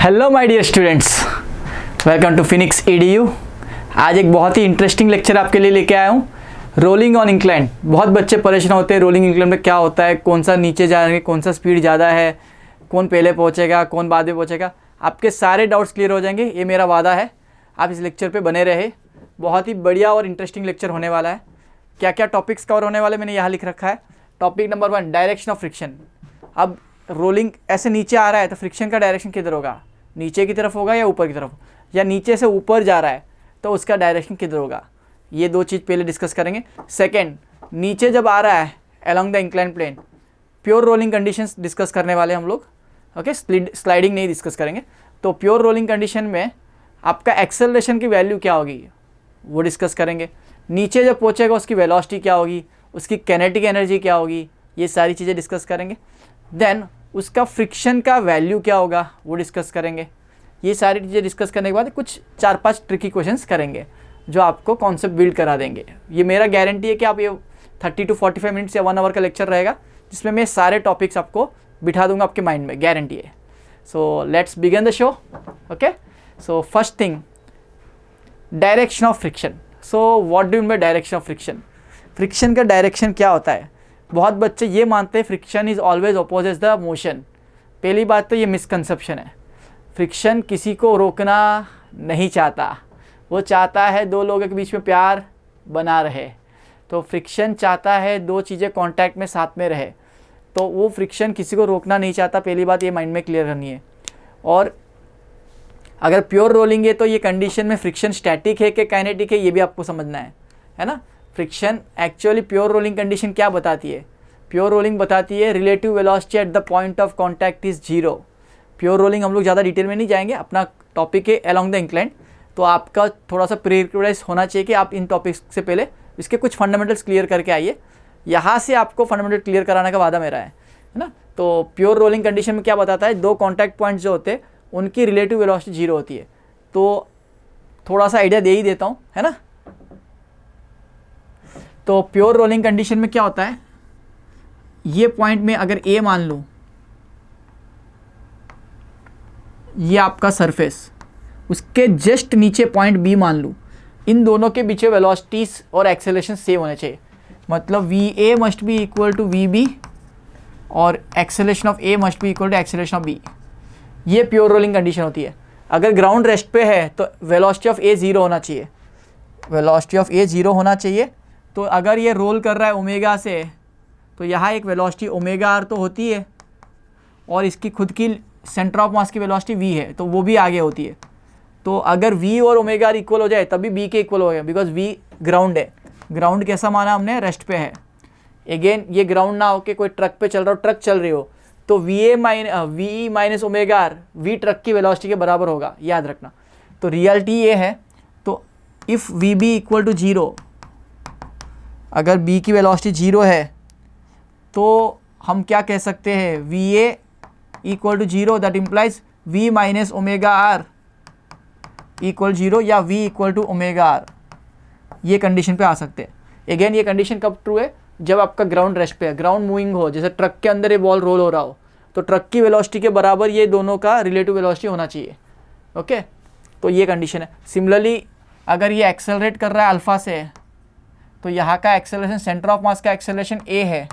Hello my dear students, welcome to Phoenix EDU। आज एक बहुत ही इंटरेस्टिंग लेक्चर आपके लिए लेके आया हूँ, रोलिंग ऑन इंक्लाइन। बहुत बच्चे परेशान होते हैं रोलिंग इंक्लाइन में क्या होता है, कौन सा नीचे जा रहे हैं, कौन सा स्पीड ज़्यादा है, कौन पहले पहुँचेगा, कौन बाद में पहुँचेगा। आपके सारे डाउट्स क्लियर हो जाएंगे, ये मेरा वादा है। आप इस लेक्चर पर बने रहे, बहुत ही बढ़िया और इंटरेस्टिंग लेक्चर होने वाला है। क्या क्या टॉपिक्स कवर होने वाले मैंने यहाँ लिख रखा है। Topic number 1, direction of friction. अब रोलिंग ऐसे नीचे आ रहा है तो फ्रिक्शन का डायरेक्शन किधर होगा, नीचे की तरफ होगा या ऊपर की तरफ, या नीचे से ऊपर जा रहा है तो उसका डायरेक्शन किधर होगा। ये दो चीज़ पहले डिस्कस करेंगे। सेकंड, नीचे जब आ रहा है along the incline plane, pure rolling conditions discuss करने वाले हम लोग। ओके, स्लाइडिंग नहीं डिस्कस करेंगे। तो प्योर रोलिंग कंडीशन में आपका एक्सेलरेशन की वैल्यू क्या होगी वो डिस्कस करेंगे। नीचे जब पहुँचेगा उसकी वेलोसिटी क्या होगी, उसकी काइनेटिक एनर्जी क्या होगी, ये सारी चीज़ें डिस्कस करेंगे। देन उसका फ्रिक्शन का वैल्यू क्या होगा वो डिस्कस करेंगे। ये सारी चीज़ें डिस्कस करने के बाद कुछ 4-5 ट्रिकी क्वेश्चंस करेंगे जो आपको कॉन्सेप्ट बिल्ड करा देंगे। ये मेरा गारंटी है कि आप ये 30 to 45 मिनट्स या 1 आवर का लेक्चर रहेगा जिसमें मैं सारे टॉपिक्स आपको बिठा दूंगा आपके माइंड में, गारंटी है। So let's begin the show. Okay, so first thing, direction of friction. So what do mean by direction of friction. Friction का डायरेक्शन क्या होता है। बहुत बच्चे ये मानते हैं friction is always opposite the motion. पहली बात तो ये मिसकंसेप्शन है। फ्रिक्शन किसी को रोकना नहीं चाहता, वो चाहता है दो लोगों के बीच में प्यार बना रहे। तो फ्रिक्शन चाहता है दो चीज़ें कांटेक्ट में साथ में रहे, तो वो फ्रिक्शन किसी को रोकना नहीं चाहता। पहली बात ये माइंड में क्लियर करनी है। और अगर प्योर रोलिंग है तो ये कंडीशन में फ्रिक्शन स्टैटिक है कि काइनेटिक है, ये भी आपको समझना है ना। Friction actually pure rolling condition क्या बताती है। प्योर रोलिंग बताती है relative velocity at the point of contact is 0। Pure rolling हम लोग ज़्यादा डिटेल में नहीं जाएंगे, अपना टॉपिक है अलोंग द इंक्लाइन। तो आपका थोड़ा सा प्रीरिक्विजिट होना चाहिए कि आप इन टॉपिक्स से पहले इसके कुछ फंडामेंटल्स क्लियर करके आइए। यहाँ से आपको फंडामेंटल क्लियर कराने का वादा मेरा है ना। तो प्योर रोलिंग कंडीशन में क्या बताता है, दो कॉन्टैक्ट पॉइंट्स जो होते हैं उनकी रिलेटिव वेलोसिटी 0 होती है। तो थोड़ा सा आइडिया दे ही देता हूँ, है ना। तो प्योर रोलिंग कंडीशन में क्या होता है, ये पॉइंट में अगर A मान लूँ, ये आपका सरफेस, उसके जस्ट नीचे पॉइंट B मान लूँ, इन दोनों के बीच वेलोसिटीज और एक्सेलरेशन सेम होने चाहिए। मतलब VA must be equal to VB और acceleration of A must be equal to acceleration of B। ये प्योर रोलिंग कंडीशन होती है। अगर ग्राउंड रेस्ट पे है तो वेलोसिटी ऑफ A 0 होना चाहिए, वेलोसिटी ऑफ A 0 होना चाहिए। तो अगर ये रोल कर रहा है ओमेगा से, तो यहाँ एक वेलोसिटी ओमेगा आर तो होती है, और इसकी खुद की सेंटर ऑफ मास की वेलोसिटी V है, तो वो भी आगे होती है। तो अगर V और ओमेगा आर इक्वल हो जाए तभी B के इक्वल हो गया, बिकॉज V ग्राउंड है। ग्राउंड कैसा माना हमने, रेस्ट पे है। अगेन ये ग्राउंड ना हो कि कोई ट्रक पे चल रहा हो, ट्रक चल रही हो, तो VE minus omega R V truck की वेलोसिटी के बराबर होगा, याद रखना। तो रियलिटी ये है। तो इफ़ VB इक्वल टू 0, अगर B की वेलोसिटी 0 है तो हम क्या कह सकते हैं, VA equal to 0, that implies V minus omega R equal 0 या V equal to omega R. ये कंडीशन पे आ सकते हैं। अगेन ये कंडीशन कब ट्रू है, जब आपका ग्राउंड रेस्ट पे है, ग्राउंड मूविंग हो, जैसे ट्रक के अंदर ये बॉल रोल हो रहा हो, तो ट्रक की वेलोसिटी के बराबर ये दोनों का रिलेटिव वेलोसिटी होना चाहिए। ओके, तो ये कंडीशन है। सिमिलरली अगर ये एक्सेलरेट कर रहा है अल्फा से, तो यहाँ का एक्सेलरेशन, सेंटर ऑफ मास का एक्सेलरेशन A है,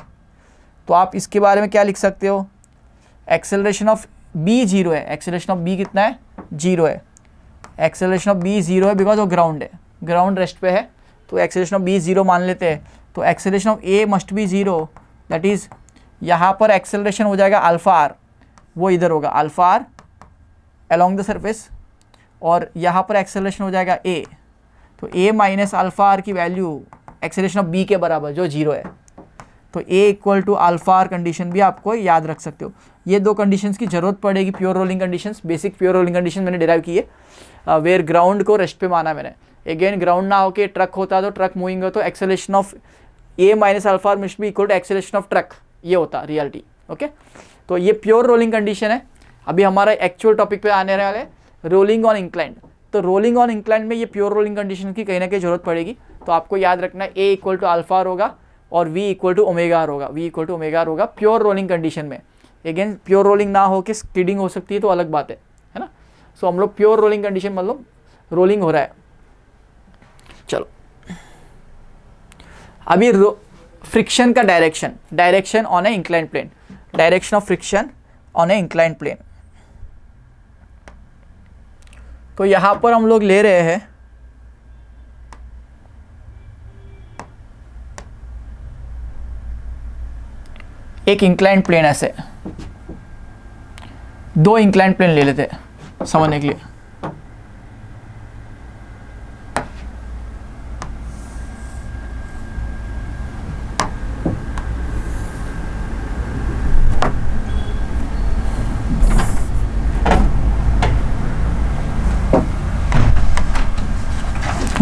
तो आप इसके बारे में क्या लिख सकते हो, एक्सेलरेशन ऑफ B 0 है। एक्सेलरेशन ऑफ B कितना है, 0 है। एक्सेलरेशन ऑफ B 0 है बिकॉज वो ग्राउंड है, ग्राउंड रेस्ट पे है, तो एक्सेलरेशन ऑफ B 0 मान लेते हैं। तो acceleration of A must B 0, that is यहाँ पर एक्सेलरेशन हो जाएगा अल्फा आर, वो इधर होगा alpha R along the surface, और यहाँ पर एक्सेलरेशन हो जाएगा A। तो A माइनस अल्फा आर की वैल्यू एक्सेलरेशन ऑफ B के बराबर जो 0 है। तो A equal to alpha R condition भी आपको याद रख सकते हो। ये दो कंडीशंस की जरूरत पड़ेगी pure rolling conditions. Basic pure rolling condition मैंने डिराइव की है, वेयर ग्राउंड को रेस्ट पे माना मैंने। अगेन ग्राउंड ना हो के ट्रक होता तो ट्रक मूविंग हो, तो acceleration of A minus alpha R must be equal to acceleration of truck, ये होता रियलिटी। ओके, तो ये प्योर रोलिंग कंडीशन है। अभी हमारा एक्चुअल टॉपिक पे आने वाले रोलिंग ऑन इंक्लाइन। तो रोलिंग ऑन इंक्लाइन में ये प्योर रोलिंग कंडीशन की कहीं ना कहीं जरूरत पड़ेगी। तो आपको याद रखना है A equal to alpha R होगा और V equal to omega R होगा, V equal to omega R होगा प्योर रोलिंग कंडीशन में। अगेन प्योर रोलिंग ना हो कि स्किडिंग हो सकती है, तो अलग बात है ना। सो हम लोग प्योर रोलिंग कंडीशन मतलब रोलिंग हो रहा है। चलो अभी फ्रिक्शन का direction on a inclined plane, direction of friction on a inclined plane. तो यहां पर हम लोग ले रहे हैं एक इंक्लाइंड प्लेन, ऐसे 2 इंक्लाइंड प्लेन ले लेते हैं समझने के लिए।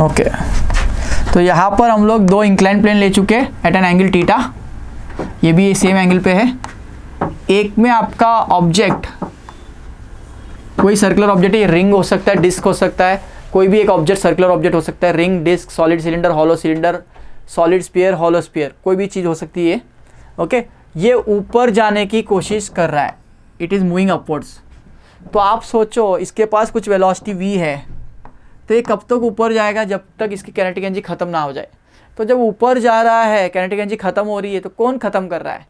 ओके तो यहाँ पर हम लोग 2 इंक्लाइन प्लेन ले चुके हैं एट एन एंगल थीटा, ये भी सेम एंगल पे है। एक में आपका ऑब्जेक्ट कोई सर्कुलर ऑब्जेक्ट, ये रिंग हो सकता है, डिस्क हो सकता है, कोई भी एक ऑब्जेक्ट सर्कुलर ऑब्जेक्ट हो सकता है, ring, disc, solid cylinder, hollow cylinder, solid sphere, hollow sphere, कोई भी चीज़ हो सकती है। ओके ये ऊपर जाने की कोशिश कर रहा है, इट इज़ मूविंग अपवर्ड्स। तो आप सोचो इसके पास कुछ वेलोसिटी v है, तो ये कब तक ऊपर जाएगा, जब तक इसकी काइनेटिक एनर्जी खत्म ना हो जाए। तो जब ऊपर जा रहा है, काइनेटिक एनर्जी खत्म हो रही है, तो कौन खत्म कर रहा है?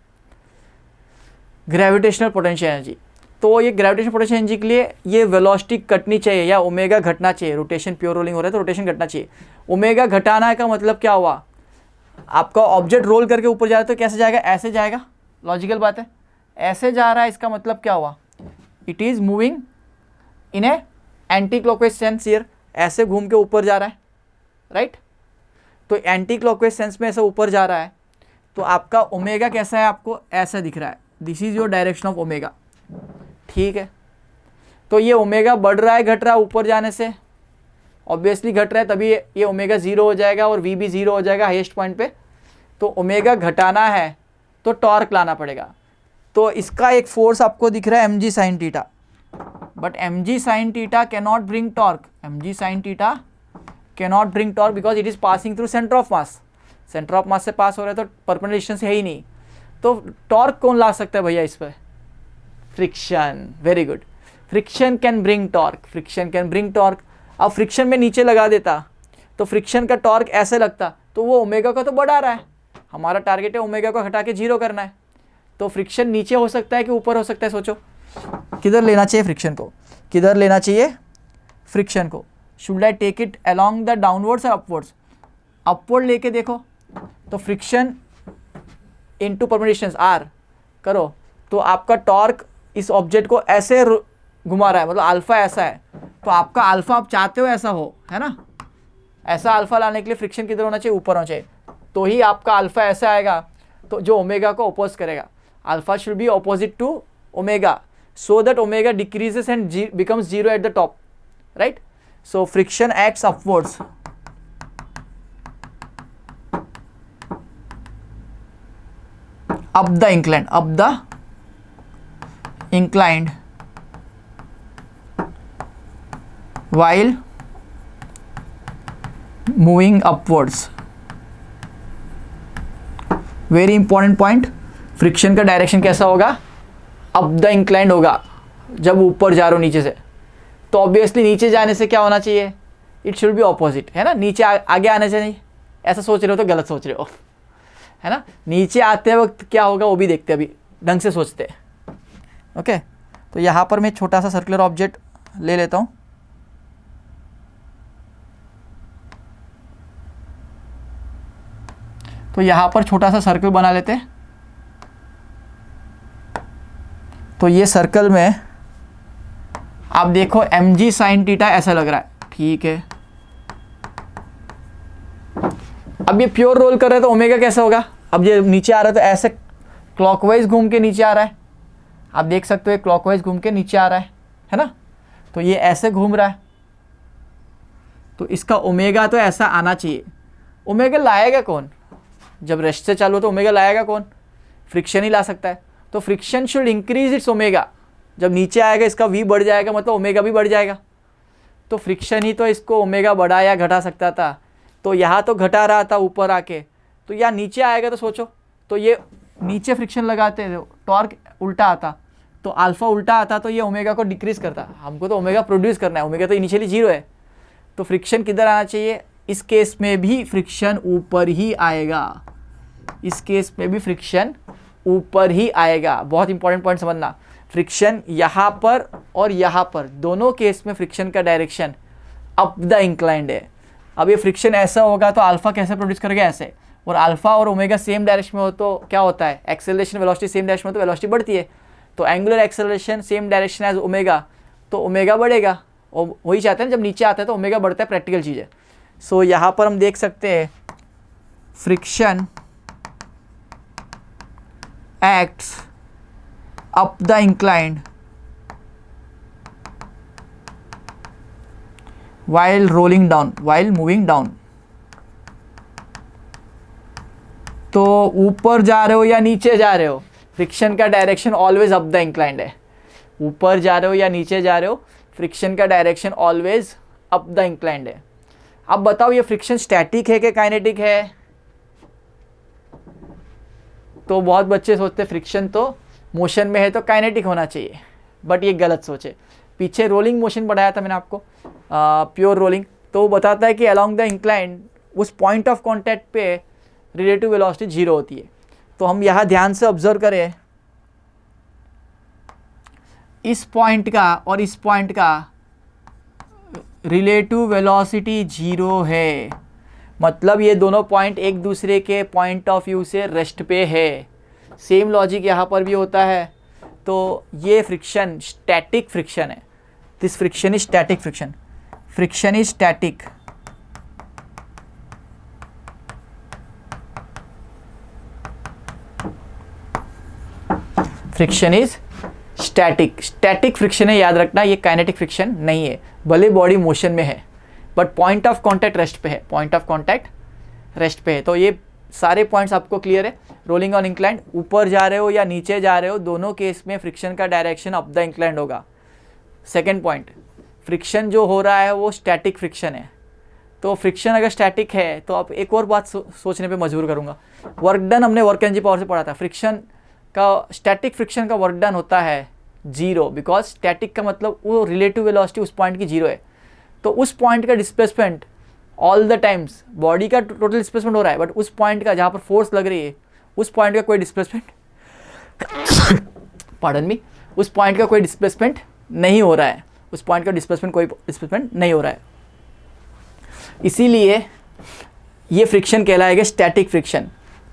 Gravitational potential energy. तो ये ग्रेविटेशनल पोटेंशियल एनर्जी के लिए ये वेलोसिटी घटनी चाहिए या ओमेगा घटना चाहिए। रोटेशन प्योर रोलिंग हो रहा है तो रोटेशन घटना चाहिए। ओमेगा घटाना का मतलब क्या हुआ, आपका ऑब्जेक्ट रोल करके ऊपर जा रहा है तो कैसे जाएगा, ऐसे जाएगा, लॉजिकल बात है। ऐसे जा रहा है इसका मतलब क्या हुआ, it is moving in A anti clockwise sense here, ऐसे घूम के ऊपर जा रहा है, राइट। तो एंटी क्लॉकवाइज सेंस में ऐसे ऊपर जा रहा है, तो आपका ओमेगा कैसा है, आपको ऐसा दिख रहा है, this is your direction of omega, ठीक है। तो ये ओमेगा बढ़ रहा है घट रहा है ऊपर जाने से, ऑब्वियसली घट रहा है, तभी ये ओमेगा 0 हो जाएगा और वी भी 0 हो जाएगा हाईएस्ट पॉइंट पे। तो ओमेगा घटाना है तो टॉर्क लाना पड़ेगा। तो इसका एक फोर्स आपको दिख रहा है mg sin theta, but mg sin theta cannot bring torque, mg sin theta cannot bring torque because it is passing through centre of mass. Centre of mass से पास हो रहा है तो परपेंडिकुलर डिस्टेंस है ही नहीं, तो टॉर्क कौन ला सकता है भैया इस पर, friction. Very good, friction can bring torque, friction can bring torque. अब फ्रिक्शन में नीचे लगा देता तो फ्रिक्शन का टॉर्क ऐसे लगता, तो वो ओमेगा का तो बढ़ा रहा है, हमारा टारगेट है ओमेगा को हटा के 0 करना है। तो फ्रिक्शन नीचे हो सकता है कि ऊपर हो सकता है, सोचो किधर लेना चाहिए फ्रिक्शन को, किधर लेना चाहिए फ्रिक्शन को। Should I take it along the downwards और अपवर्ड्स, अपवर्ड लेके देखो तो friction into perpendicular distance R करो तो आपका टॉर्क इस ऑब्जेक्ट को ऐसे घुमा रहा है, मतलब अल्फा ऐसा है, तो आपका अल्फा आप चाहते हो ऐसा हो, है ना। ऐसा अल्फा लाने के लिए फ्रिक्शन किधर होना चाहिए, ऊपर होना चाहिए, तो ही आपका अल्फा ऐसा आएगा तो जो ओमेगा को अपोज करेगा। Alpha should be opposite to omega so that omega decreases and becomes 0 at the top, right? So friction acts upwards, up the inclined while moving upwards. Very important point, friction का direction कैसा होगा, up the inclined होगा जब ऊपर जा रहे हो नीचे से। तो ऑब्वियसली नीचे जाने से क्या होना चाहिए, इट शुड बी ऑपोजिट, है ना। नीचे आगे आने से नहीं, ऐसा सोच रहे हो तो गलत सोच रहे हो, है ना। नीचे आते वक्त क्या होगा वो भी देखते हैं, अभी ढंग से सोचते हैं। ओके तो यहाँ पर मैं छोटा सा सर्कुलर ऑब्जेक्ट ले लेता हूँ। तो यहाँ पर छोटा सा सर्कल बना लेते हैं। तो ये सर्कल में आप देखो mg sin थीटा ऐसा लग रहा है, ठीक है। अब ये प्योर रोल कर रहा है तो ओमेगा कैसा होगा, अब ये नीचे आ रहा है तो ऐसे क्लॉकवाइज घूम के नीचे आ रहा है, आप देख सकते हो क्लॉकवाइज घूम के नीचे आ रहा है ना। तो ये ऐसे घूम रहा है तो इसका ओमेगा तो ऐसा आना चाहिए। ओमेगा लाएगा कौन, जब रेस्ट से चालू हो तो ओमेगा लाएगा कौन, फ्रिक्शन ही ला सकता है। तो friction should increase its omega, जब नीचे आएगा इसका v बढ़ जाएगा मतलब ओमेगा भी बढ़ जाएगा। तो फ्रिक्शन ही तो इसको ओमेगा बढ़ा या घटा सकता था, तो यहाँ तो घटा रहा था ऊपर आके, तो यहाँ नीचे आएगा तो सोचो, तो ये नीचे फ्रिक्शन लगाते हैं टॉर्क उल्टा आता, तो अल्फ़ा उल्टा आता तो ये ओमेगा को डिक्रीज करता, हमको तो ओमेगा प्रोड्यूस करना है, ओमेगा तो इनिशियली 0 है, तो फ्रिक्शन किधर आना चाहिए, इस केस में भी फ्रिक्शन ऊपर ही आएगा, इस केस में भी फ्रिक्शन ऊपर ही आएगा। बहुत इंपॉर्टेंट पॉइंट समझना, फ्रिक्शन यहाँ पर और यहाँ पर दोनों केस में फ्रिक्शन का डायरेक्शन अप द इंक्लाइंड है। अब ये फ्रिक्शन ऐसा होगा तो अल्फ़ा कैसे प्रोड्यूस करेगा, ऐसे, और अल्फ़ा और ओमेगा सेम डायरेक्शन में हो तो क्या होता है, एक्सेलरेशन वेलोसिटी सेम डायरेक्शन में तो वेलोसिटी बढ़ती है, तो angular acceleration same direction as omega, तो ओमेगा बढ़ेगा, और वही चाहते हैं जब नीचे आता है तो ओमेगा बढ़ता है, प्रैक्टिकल चीज़ है। सो यहाँ पर हम देख सकते हैं friction acts up the inclined while rolling down, while moving down। तो ऊपर जा रहे हो या नीचे जा रहे हो, फ्रिक्शन का direction always up the inclined है। ऊपर जा रहे हो या नीचे जा रहे हो, फ्रिक्शन का direction always up the inclined है। अब बताओ ये फ्रिक्शन स्टैटिक है कि काइनेटिक है, तो बहुत बच्चे सोचते फ्रिक्शन तो मोशन में है तो काइनेटिक होना चाहिए, बट ये गलत सोच है। पीछे रोलिंग मोशन पढ़ाया था मैंने आपको, प्योर रोलिंग, तो वो बताता है कि अलोंग द इंक्लाइन उस पॉइंट ऑफ कॉन्टैक्ट पे रिलेटिव वेलोसिटी 0 होती है। तो हम यहाँ ध्यान से ऑब्जर्व करें, इस पॉइंट का और इस पॉइंट का रिलेटिव वेलोसिटी 0 है, मतलब ये दोनों पॉइंट एक दूसरे के पॉइंट ऑफ व्यू से रेस्ट पे है। सेम लॉजिक यहाँ पर भी होता है। तो ये फ्रिक्शन स्टैटिक फ्रिक्शन है, this friction is static friction, friction is static. Friction is static, static friction है, याद रखना, ये काइनेटिक फ्रिक्शन नहीं है, भले बॉडी मोशन में है but point of contact rest पे है, पॉइंट ऑफ कांटेक्ट रेस्ट पे है। तो ये सारे पॉइंट्स आपको क्लियर है। रोलिंग ऑन इंक्लाइंड, ऊपर जा रहे हो या नीचे जा रहे हो, दोनों केस में फ्रिक्शन का डायरेक्शन अप द इंक्लाइंड होगा। सेकेंड पॉइंट, फ्रिक्शन जो हो रहा है वो स्टैटिक फ्रिक्शन है। तो फ्रिक्शन अगर स्टैटिक है तो आप एक और बात सोचने पे मजबूर करूँगा, वर्क डन हमने वर्क एनर्जी पावर से पढ़ा था, फ्रिक्शन का स्टैटिक फ्रिक्शन का वर्क डन होता है 0, बिकॉज स्टैटिक का मतलब वो रिलेटिव वेलोसिटी उस पॉइंट की 0 है, तो उस पॉइंट का displacement all the times, body का टोटल डिस्प्लेसमेंट हो रहा है बट उस पॉइंट का जहाँ पर फोर्स लग रही है उस पॉइंट का कोई डिस्प्लेसमेंट पार्डन मी, उस पॉइंट का कोई डिस्प्लेसमेंट नहीं हो रहा है, उस पॉइंट का कोई डिस्प्लेसमेंट नहीं हो रहा है। इसीलिए ये फ्रिक्शन कहलाएगा स्टैटिक फ्रिक्शन।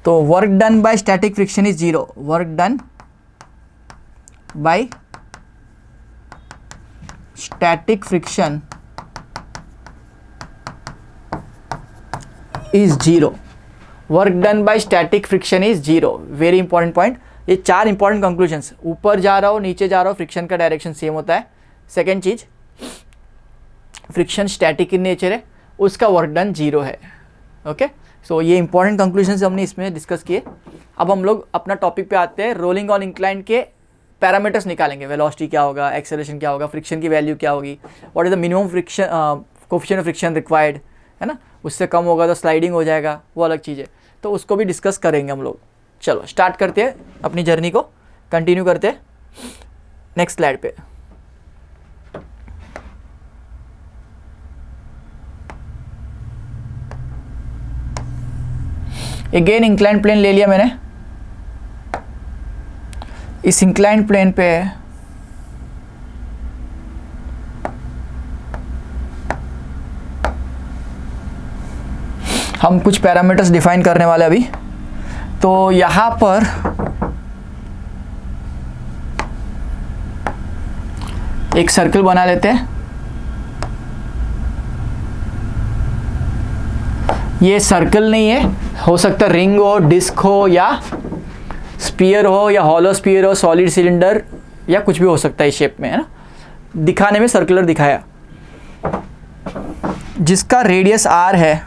तो work done bye static friction is 0, work done bye static friction is 0, work done bye static friction is 0। Very important point. ये 4 इंपॉर्टेंट कंक्लूजन्स, ऊपर जा रहा हो नीचे जा रहा हो फ्रिक्शन का डायरेक्शन सेम होता है। सेकेंड चीज, फ्रिक्शन स्टैटिक इन नेचर है, उसका वर्क डन 0 है। ओके, सो ये इंपॉर्टेंट कंक्लूजन्स हमने इसमें डिस्कस किए। अब हम लोग अपना टॉपिक पे आते हैं, रोलिंग ऑन इंक्लाइन के पैरामीटर्स निकालेंगे, वेलोसिटी क्या होगा, एक्सेलरेशन क्या होगा, फ्रिक्शन की वैल्यू क्या होगी, what is the minimum friction coefficient of friction required, है ना, उससे कम होगा तो स्लाइडिंग हो जाएगा, वो अलग चीज़ है, तो उसको भी डिस्कस करेंगे हम लोग। चलो स्टार्ट करते हैं अपनी जर्नी को, कंटिन्यू करते हैं नेक्स्ट स्लाइड पे। अगेन इंक्लाइंड प्लेन ले लिया मैंने, इस इंक्लाइंड प्लेन पे हम कुछ पैरामीटर्स डिफाइन करने वाले अभी। तो यहाँ पर एक सर्कल बना लेते हैं, ये सर्कल नहीं है, हो सकता है रिंग हो, डिस्क हो, या स्पीयर हो, या हॉलो स्पीयर हो, सॉलिड सिलेंडर, या कुछ भी हो सकता है इस शेप में, है ना, दिखाने में सर्कुलर दिखाया, जिसका रेडियस r है,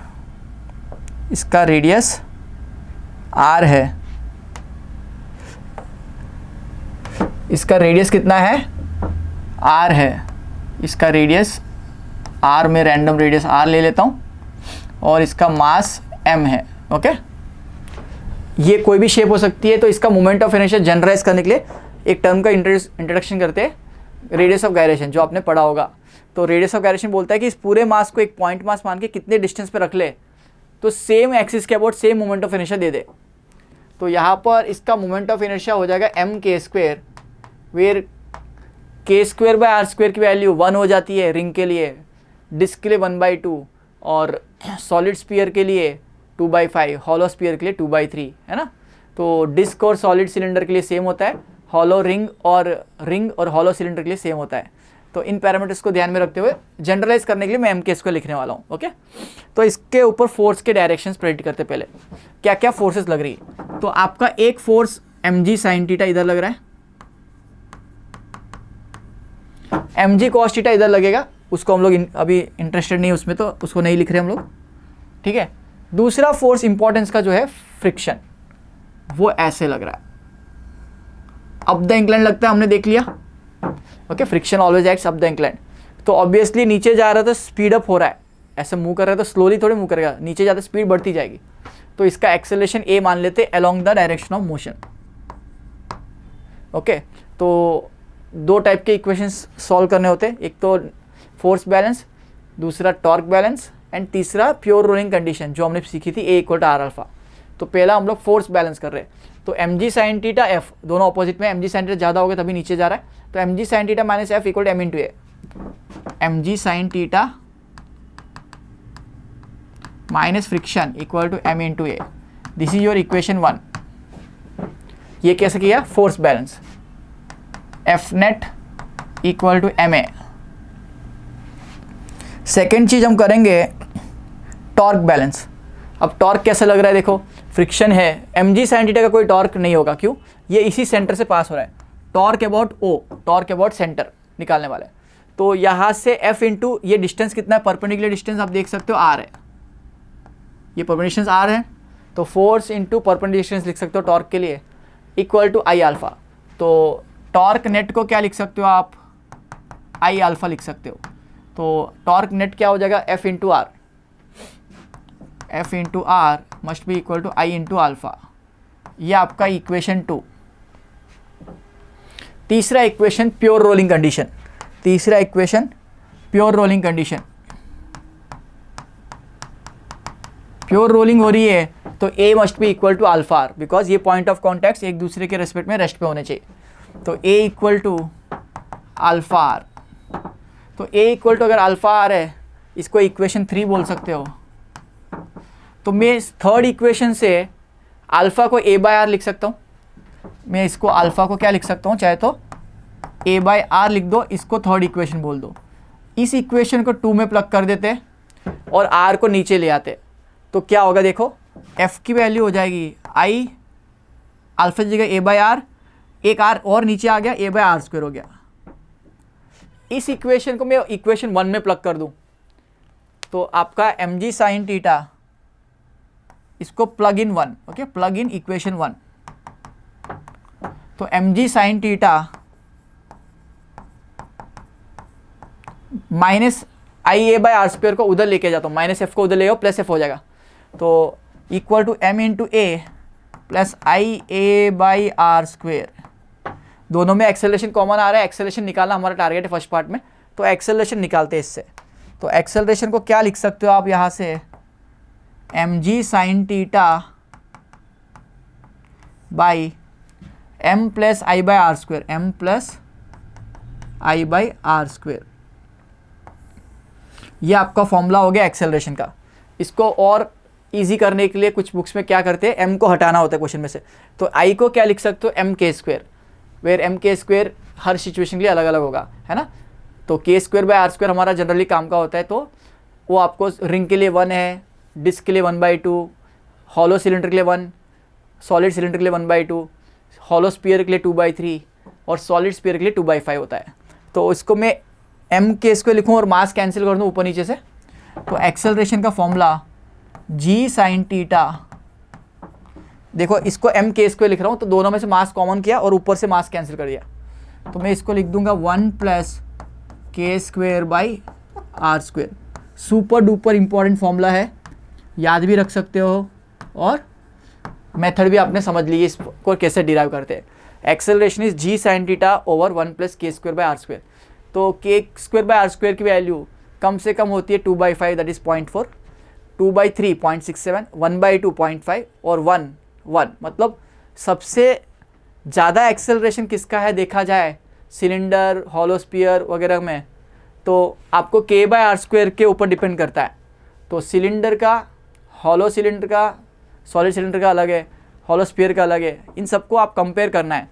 इसका रेडियस r है, इसका रेडियस कितना है, r है, इसका रेडियस r में रैंडम रेडियस r ले लेता हूँ, और इसका मास m है। ओके, ये कोई भी शेप हो सकती है, तो इसका मोमेंट ऑफ इनर्शिया जनरलाइज करने के लिए एक टर्म का इंट्रोडक्शन करते हैं, रेडियस ऑफ गायरेशन, जो आपने पढ़ा होगा। तो रेडियस ऑफ गायरेशन बोलता है कि इस पूरे मास को एक पॉइंट मास मान के कितने डिस्टेंस पे रख ले तो सेम एक्सिस के about same moment of inertia दे दे। तो यहाँ पर इसका मोमेंट ऑफ इनर्शिया हो जाएगा एम के स्क्वेयर, वेयर के स्क्वेयर बाय आर स्क्वेयर की वैल्यू 1 हो जाती है रिंग के लिए, डिस्क के लिए 1/2 और सॉलिड स्फीयर के लिए 2/5, हॉलो स्फीयर के लिए 2/3, है ना। तो डिस्क और सॉलिड सिलेंडर के लिए सेम होता है, हॉलो रिंग और हॉलो सिलेंडर के लिए सेम होता है। तो इन पैरामीटर्स को ध्यान में रखते हुए जनरलाइज करने के लिए मैं एम के स्क्वायर लिखने वाला हूँ। ओके, तो इसके ऊपर फोर्स के डायरेक्शंस प्रेडिक्ट करते पहले क्या क्या फोर्सेस लग रही है। तो आपका एक force M G sine theta इधर लग रहा है, एम जी कॉस थीटा इधर लगेगा, उसको हम लोग अभी इंटरेस्टेड नहीं है उसमें, तो उसको नहीं लिख रहे हम लोग, ठीक है। दूसरा फोर्स इंपॉर्टेंस का जो है फ्रिक्शन, वो ऐसे लग रहा है, अप द इंक्लाइन लगता है, हमने देख लिया। Okay, friction always acts up the incline. तो ऑब्वियसली नीचे जा रहा है तो स्पीड अप हो रहा है, ऐसे मूव कर रहा है तो स्लोली थोड़ी मूव करेगा, नीचे जाते स्पीड बढ़ती जाएगी। तो इसका एक्सेलरेशन ए मान लेते along the direction of motion. Okay, तो दो टाइप के इक्वेशंस सॉल्व करने होते हैं, एक तो फोर्स बैलेंस, दूसरा टॉर्क बैलेंस, एंड तीसरा प्योर रोलिंग कंडीशन जो हमने सीखी थी ए इक्वल टू आर अल्फा। तो पहला हम लोग फोर्स बैलेंस कर रहे हैं, तो M G sine theta F दोनों ऑपोजिट में, एम जी साइन टीटा ज़्यादा हो गया तभी नीचे जा रहा है, तो M G sine theta minus F equal to M into A, M G sine theta minus friction equal to M into A, this is your equation 1। ये कैसे किया, force balance, F net equal to M A. Second चीज हम करेंगे torque balance. अब torque कैसा लग रहा है, देखो फ्रिक्शन है, एम जी साइन थीटा का कोई टॉर्क नहीं होगा, क्यों, ये इसी सेंटर से पास हो रहा है। Torque about O, torque about centre निकालने वाला है। तो यहाँ से एफ इंटू ये डिस्टेंस कितना है, परपेंडिकुलर डिस्टेंस आप देख सकते हो आर है, ये परपेंडिकुलर डिस्टेंस आर है, तो फोर्स इंटू परपेंडिकुलर डिस्टेंस लिख सकते हो टॉर्क के लिए इक्वल टू आई अल्फा। तो टॉर्क नेट को क्या लिख सकते हो आप, आई अल्फा लिख सकते हो। तो टॉर्क नेट क्या हो जाएगा, F into r, F into r must be equal to I into alpha. ये आपका इक्वेशन 2। तीसरा इक्वेशन प्योर रोलिंग कंडीशन, तीसरा equation pure rolling condition, pure rolling हो रही है तो a must be equal to alpha r, because ये point of contact एक दूसरे के रेस्पेक्ट में रेस्ट पे होने चाहिए। तो ए इक्वल टू अल्फा आर, तो ए इक्वल टू अगर अल्फा आर है, इसको इक्वेशन 3 बोल सकते हो। तो मैं इस थर्ड इक्वेशन से अल्फा को ए बाय आर लिख सकता हूँ, मैं इसको अल्फा को क्या लिख सकता हूँ, चाहे तो ए बाय आर लिख दो, इसको थर्ड इक्वेशन बोल दो। इस इक्वेशन को 2 में प्लग कर देते और आर को नीचे ले आते, तो क्या होगा देखो, एफ की वैल्यू हो जाएगी आई अल्फा की जगह ए बाय आर, एक आर और नीचे आ गया, ए बाय आर स्क्वायर हो गया। इस इक्वेशन को मैं इक्वेशन 1 में प्लग कर दूं तो आपका एम जी साइन टीटा, इसको plug in 1, okay, plug in equation 1। तो M G sine theta minus I A by R square को उधर लेके जाता हूँ, माइनस एफ को उधर ले आओ, प्लस एफ हो जाएगा, तो equal to M into A plus I A by R square. दोनों में एक्सेलरेशन कॉमन आ रहा है, एक्सेलरेशन निकालना हमारा टारगेट है फर्स्ट पार्ट में, तो एक्सेलरेशन निकालते हैं इससे। तो एक्सेलरेशन को क्या लिख सकते हो आप यहाँ से, M G sine theta by M plus I by R square, M plus I by R square. ये आपका फॉर्मूला हो गया एक्सेलरेशन का। इसको और इजी करने के लिए कुछ बुक्स में क्या करते हैं, एम को हटाना होता है क्वेश्चन में से, तो आई को क्या लिख सकते हो, एम के स्क्वेयर, वेयर एम के स्क्वेयर हर सिचुएशन के लिए अलग अलग होगा, है ना। तो के स्क्वेयर बाय आर स्क्वेयर हमारा जनरली काम का होता है, तो वो आपको रिंग के लिए 1 है, डिस्क के लिए 1/2, हॉलो सिलेंडर के लिए 1, सॉलिड सिलेंडर के लिए 1/2, हॉलो स्फीयर के लिए 2/3 और सॉलिड स्फीयर के लिए 2/5 होता है। तो इसको मैं एम के स्क्वेयर लिखूँ और मास कैंसिल कर दूँ ऊपर नीचे से, तो एक्सेलरेशन का फॉर्मूला जी साइन टीटा, देखो इसको एम के स्क्वेयर लिख रहा हूँ तो दोनों में से मास कॉमन किया और ऊपर से मास कैंसिल कर दिया, तो मैं इसको लिख दूंगा 1 plus K square by R square. Super duper important formula है, याद भी रख सकते हो और मेथड भी आपने समझ ली इसको कैसे डिराइव करते हैं। Acceleration is G sine theta over 1 + k² r²। तो k² r² की वैल्यू कम से कम होती है 2/5 दैट इज 0.4, 2/3 0.67, 1/2 0.5 और 1 मतलब सबसे ज़्यादा एक्सेलरेशन किसका है देखा जाए सिलेंडर हॉलोस्फीयर वगैरह में, तो आपको k/r² के ऊपर डिपेंड करता है। तो सिलेंडर का, हॉलो सिलेंडर का, सॉलिड सिलेंडर का अलग है, हॉलोस्फीयर का अलग है, इन सबको आप कंपेयर करना है।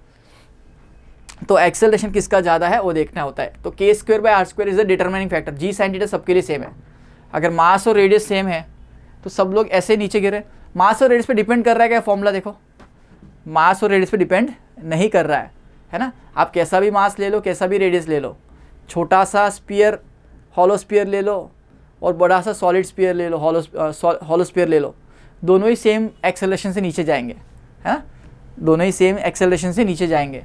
तो एक्सेलरेशन किसका ज़्यादा है वो देखना होता है। तो k² r² is a determining factor. G sine theta सबके लिए सेम है। अगर मास और रेडियस सेम है तो सब लोग ऐसे नीचे गिरे। मास और रेडियस पे डिपेंड कर रहा है क्या फॉर्मूला? देखो, मास और रेडियस पे डिपेंड नहीं कर रहा है ना। आप कैसा भी मास ले लो, कैसा भी रेडियस ले लो, छोटा सा स्पीयर हॉलो स्पीयर ले लो और बड़ा सा सॉलिड स्पीयर ले लो, हॉलो स्पीयर ले लो, दोनों ही सेम एक्सेलरेशन से नीचे जाएंगे, है ना, दोनों ही सेम एक्सेलरेशन से नीचे जाएंगे।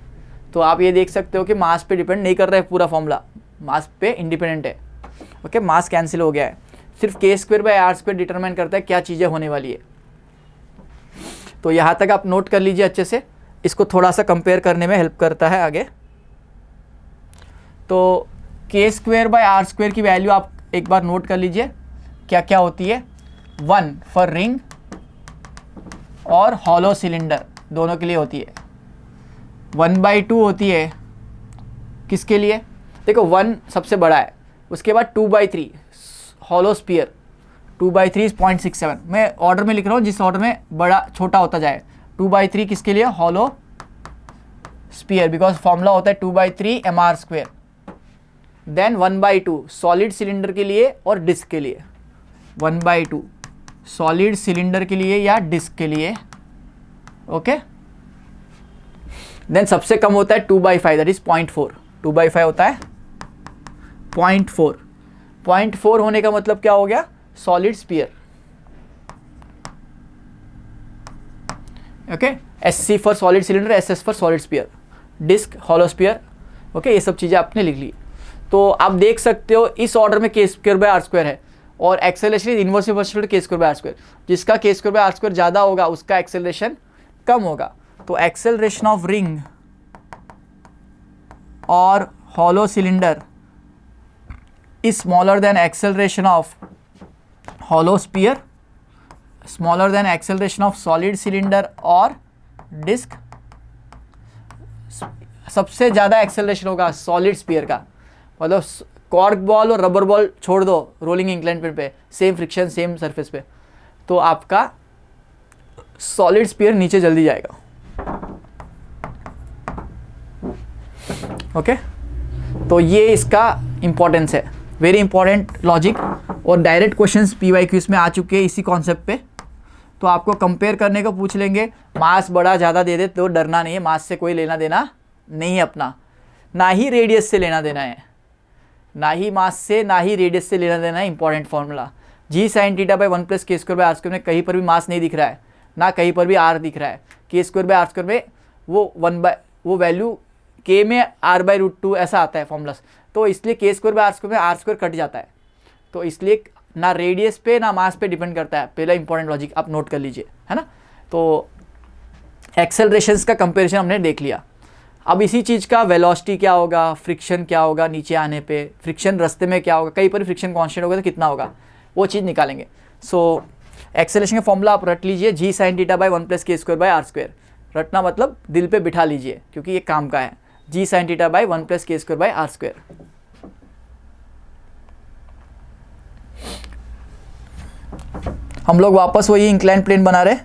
तो आप ये देख सकते हो कि मास पे डिपेंड नहीं कर रहा है पूरा फॉर्मूला, मास पे इंडिपेंडेंट है। ओके, मास कैंसिल हो गया है, सिर्फ k² r² डिटरमाइन करता है क्या चीज़ें होने वाली है। तो यहाँ तक आप नोट कर लीजिए अच्छे से, इसको थोड़ा सा कंपेयर करने में हेल्प करता है आगे। तो k² की वैल्यू आप एक बार नोट कर लीजिए क्या क्या होती है। 1 फॉर रिंग और हॉलो सिलेंडर दोनों के लिए होती है। 1/2 होती है किसके लिए? देखो 1 सबसे बड़ा है, उसके बाद 2/3 हॉलो स्पीयर, 2/3 0.67। मैं ऑर्डर में लिख रहा हूँ जिस ऑर्डर में बड़ा छोटा होता जाए। 2/3 किसके लिए? हॉलो स्पीयर, बिकॉज फॉर्मूला होता है 2/3 mr²। देन 1/2 सॉलिड सिलेंडर के लिए और डिस्क के लिए, 1/2 सॉलिड सिलेंडर के लिए या डिस्क के लिए। ओके, देन सबसे कम होता है 2/5 दैट इज 0.4। 2/5 होता है 0.4। 0.4 होने का मतलब क्या हो गया? Solid sphere. Okay, SC for solid cylinder, SS for solid sphere, disc, hollow sphere. Okay, ये सब चीज़ें आपने लिख ली। तो आप देख सकते हो इस ऑर्डर में k² है और acceleration is inversely proportional to k²। जिसका k² ज़्यादा होगा उसका एक्सेलरेशन कम होगा। तो एक्सेलरेशन ऑफ रिंग और hollow cylinder is smaller than acceleration of hollow sphere, smaller than acceleration of solid cylinder और डिस्क। सबसे ज़्यादा एक्सेलरेशन होगा सॉलिड स्पीयर का, मतलब कॉर्क बॉल और रबर बॉल छोड़ दो रोलिंग इंक्लाइन पे, सेम फ्रिक्शन सेम सरफेस पे, तो आपका सॉलिड स्पीयर नीचे जल्दी जाएगा। ओके, तो ये इसका इंपॉर्टेंस है, वेरी इंपॉर्टेंट लॉजिक। और डायरेक्ट क्वेश्चंस PYQs में आ चुके हैं इसी कॉन्सेप्ट पे। तो आपको कंपेयर करने को पूछ लेंगे, मास बड़ा ज़्यादा दे दे तो डरना नहीं है, मास से कोई लेना देना नहीं है अपना, ना ही रेडियस से लेना देना है, ना ही मास से ना ही रेडियस से लेना देना है। Important formula G sine theta by 1 + k² r² में कहीं पर भी मास नहीं दिख रहा है, ना कहीं पर भी r दिख रहा है। k² r² में वो वैल्यू k में r/√2 ऐसा आता है फॉर्मूला, तो इसलिए k² r² में r² कट जाता है। तो इसलिए ना रेडियस पे ना मास पे डिपेंड करता है। पहला इंपॉर्टेंट लॉजिक आप नोट कर लीजिए, है ना। तो एक्सेलरेशंस का कंपैरिजन हमने देख लिया। अब इसी चीज़ का वेलोसिटी क्या होगा, फ्रिक्शन क्या होगा नीचे आने पे, फ्रिक्शन रास्ते में क्या होगा, कहीं पर फ्रिक्शन कांस्टेंट होगा तो कितना होगा, वो चीज़ निकालेंगे। सो एक्सेलरेशन का फॉर्मूला आप रट लीजिए, जी sine theta by 1 + k² r²। रटना मतलब दिल पे बिठा लीजिए क्योंकि ये काम का है, जी sine theta by 1 + k² r²। हम लोग वापस वही इंक्लाइन प्लेन बना रहे।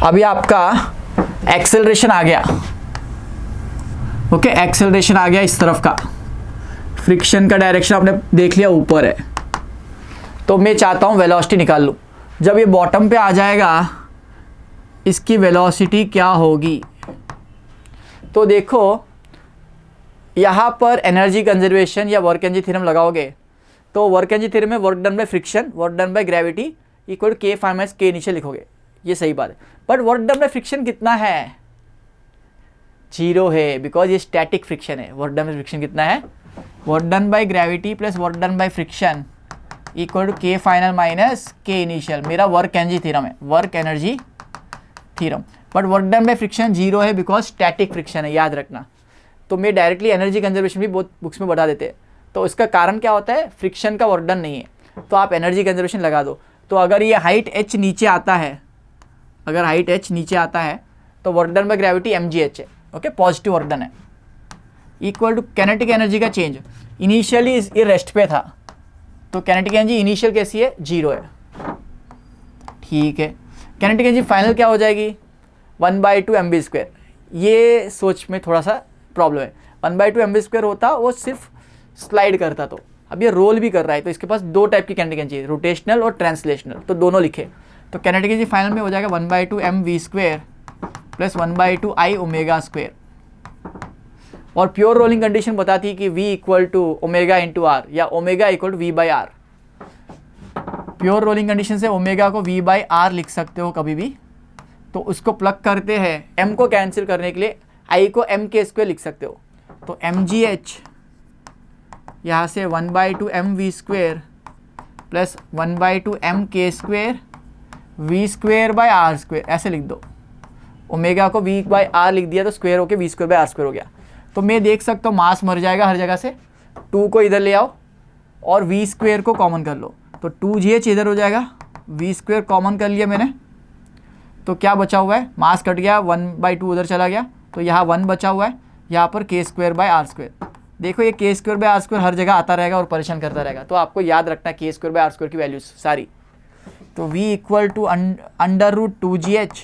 अभी आपका एक्सेलरेशन आ गया। ओके, एक्सेलरेशन आ गया इस तरफ का, फ्रिक्शन का डायरेक्शन आपने देख लिया ऊपर है। तो मैं चाहता हूं वेलोसिटी निकाल लूं। जब ये बॉटम पे आ जाएगा इसकी वेलोसिटी क्या होगी, तो देखो यहाँ पर एनर्जी कंजर्वेशन या वर्क एनर्जी थ्योरम लगाओगे तो वर्क एनर्जी थ्योरम में work done by friction, work done by gravity equal k - k नीचे लिखोगे, ये सही बात है। But work done by friction कितना है, जीरो है बिकॉज ये स्टैटिक फ्रिक्शन है। वर्क डन बाय फ्रिक्शन कितना है, work done by gravity plus work done by friction equal to K final minus K initial. मेरा वर्क एनर्जी थ्योरम है, work energy theorem, but work done by friction zero है because static friction है, याद रखना। तो मैं directly energy conservation भी बहुत बुक्स में बता देते हैं। तो इसका कारण क्या होता है, फ्रिक्शन का वर्क डन नहीं है, तो आप एनर्जी कंजर्वेशन लगा दो। तो अगर ये हाइट h नीचे आता है, अगर हाइट h नीचे आता है तो work done by gravity mgh है, ओके, पॉजिटिव वर्क डन है, इक्वल टू कैनेटिक एनर्जी का चेंज। इनिशियली ये रेस्ट पे था, तो कैनेटिक एनर्जी इनिशियल कैसी है, जीरो है, ठीक है। कैनेटिक एनर्जी फाइनल क्या हो जाएगी, 1/2 mv²। ये सोच में थोड़ा सा प्रॉब्लम है, 1/2 mv² होता वो सिर्फ स्लाइड करता, तो अब ये रोल भी कर रहा है, तो इसके पास दो टाइप की कैनेटिक एनर्जी है, रोटेशनल और ट्रांसलेशनल, तो दोनों लिखे। तो कैनेटिक एनर्जी फाइनल में हो जाएगा 1/2 mv² प्लस 1/2 I ω²। और प्योर रोलिंग कंडीशन बताती है कि v equal to omega into r या omega equal to v/r। Pure rolling condition से ओमेगा को v/r लिख सकते हो कभी भी, तो उसको प्लग करते हैं, m को कैंसिल करने के लिए I को mk² लिख सकते हो, तो mgh यहाँ से 1/2 mv² प्लस 1/2 mk² v²/r² ऐसे लिख दो। ओमेगा को v/r लिख दिया तो स्क्वायर होके v²/r² हो गया। तो मैं देख सकता हूँ मास मर जाएगा हर जगह से, 2 को इधर ले आओ और v² को कॉमन कर लो, तो 2gh इधर हो जाएगा, v² कॉमन कर लिया मैंने, तो क्या बचा हुआ है, मास कट गया, 1/2 उधर चला गया, तो यहाँ 1 बचा हुआ है, यहाँ पर k²/r²। देखो ये k²/r² हर जगह आता रहेगा और परेशान करता रहेगा, तो आपको याद रखना k²/r² की वैल्यूज सारी। तो v equal to √2gh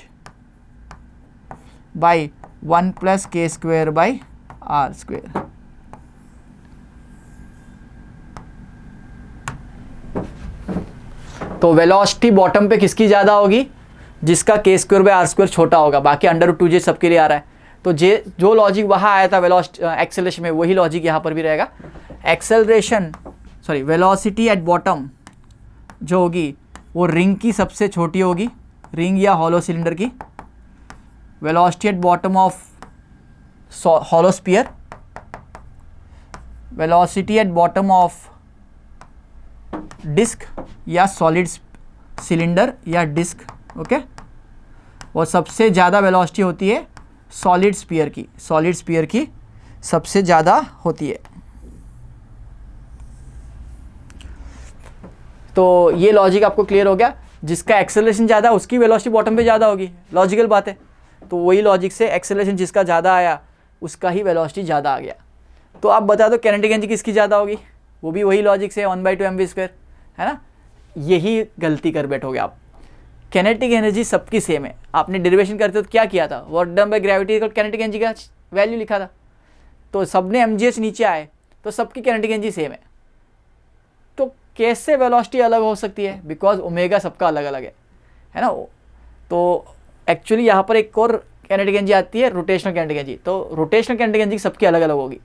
by 1 plus k²/r²। तो वेलोसिटी बॉटम पे किसकी ज़्यादा होगी, जिसका k²/r² छोटा होगा, बाकी √2g सबके लिए आ रहा है। तो जो लॉजिक वहाँ आया था वेलोसिटी एक्सेलरेशन में, वही लॉजिक यहाँ पर भी रहेगा। एक्सेलरेशन वेलोसिटी एट बॉटम जो होगी वो रिंग की सबसे छोटी होगी, रिंग या हॉलो सिलेंडर की। Velocity at bottom of hollow sphere, velocity at bottom of disc या सॉलिड सिलेंडर या डिस्क, ओके। और सबसे ज़्यादा वेलोसिटी होती है सॉलिड स्फीयर की, सॉलिड स्फीयर की सबसे ज़्यादा होती है। तो ये लॉजिक आपको क्लियर हो गया, जिसका एक्सेलरेशन ज़्यादा उसकी वेलोसिटी बॉटम पे ज़्यादा होगी, लॉजिकल बात है। तो वही लॉजिक से एक्सेलरेशन जिसका ज़्यादा आया उसका ही वेलोसिटी ज़्यादा आ गया। तो आप बता दो कैनेटिक एनर्जी किसकी ज़्यादा होगी, वो भी वही लॉजिक से 1/2 mv², है ना। यही गलती कर बैठोगे आप, कैनेटिक एनर्जी सबकी सेम है। आपने डेरिवेशन करते तो क्या किया था, work done by gravity kinetic energy का वैल्यू लिखा था, तो सबने mgh नीचे आए तो सबकी कैनेटिक एनर्जी सेम है। तो कैसे वेलोसिटी अलग हो सकती है, बिकॉज ओमेगा सबका अलग अलग है ना। तो एक्चुअली यहाँ पर एक और कैनेटिक एनर्जी आती है, रोटेशनल कैनेटिक एनर्जी। तो रोटेशनल कैनेटिक एनर्जी सबकी अलग अलग होगी,